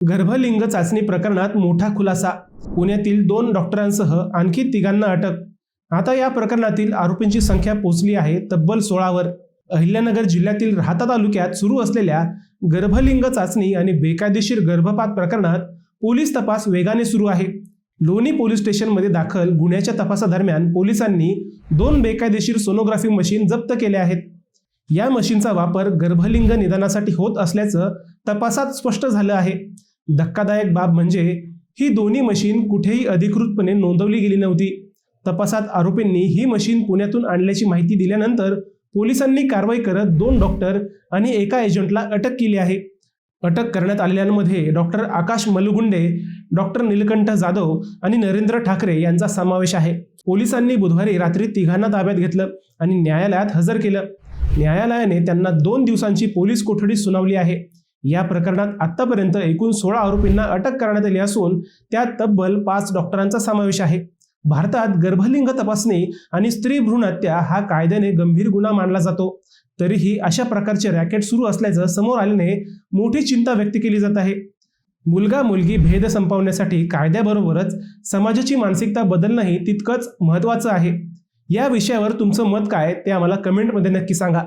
गर्भलिंग चाचणी प्रकरणात मोठा खुलासा. पुण्यातील 2 डॉक्टरांसह आणखी 3 अटक. आता या प्रकरणातील आरोपींची संख्या पोहोचली आहे तब्बल 16 वर. अहिल्यानगर जिल्ह्यातील राहाता तालुक्यात सुरू असलेल्या गर्भलिंग चाचणी आणि बेकायदेशीर गर्भपात प्रकरणात पोलीस तपास वेगाने सुरू आहे. लोणी पोलीस स्टेशनमध्ये दाखल गुन्ह्याच्या तपासादरम्यान पोलिसांनी 2 बेकायदेशीर सोनोग्राफी मशीन जप्त केल्या आहेत. या मशीनचा वापर गर्भलिंग निदानासाठी होत असल्याचं तपासात स्पष्ट झालं आहे. धक्कादायक बाब म्हणजे ही दोन्ही मशीन कुठेही अधिकृतपणे नोंदवली गेली नव्हती. तपासात आरोपींनी ही मशीन पुण्यातून आणल्याची माहिती दिल्यानंतर पोलिसांनी कारवाई करत 2 डॉक्टर आणि एका एजंटला अटक केली आहे. अटक करण्यात आलेल्यांमध्ये डॉक्टर आकाश मलुगुंडे, डॉक्टर नीलकंठ जाधव आणि नरेंद्र ठाकरे यांचा समावेश आहे. पोलिसांनी बुधवारी रात्री 3 ताब्यात घेतलं आणि न्यायालयात हजर केलं. न्यायालयाने त्यांना 2 दिवसांची पोलीस कोठडी सुनावली आहे. या प्रकरणात आतापर्यंत एकूण 16 आरोपींना अटक करण्यात आली असून त्यात तब्बल 5 डॉक्टरांचा समावेश आहे. भारतात गर्भलिंग तपासणी आणि स्त्री भ्रूण हत्या हा कायद्याने गंभीर गुन्हा मानला जातो. तरीही अशा प्रकारचे रॅकेट सुरू असल्याचं समोर आल्याने मोठी चिंता व्यक्त केली जात आहे. मुलगा मुलगी भेद संपवण्यासाठी कायद्याबरोबरच समाजाची मानसिकता बदलणंही तितकंच महत्त्वाचं आहे. या विषयावर तुमचं मत काय ते आम्हाला कमेंटमध्ये नक्की सांगा.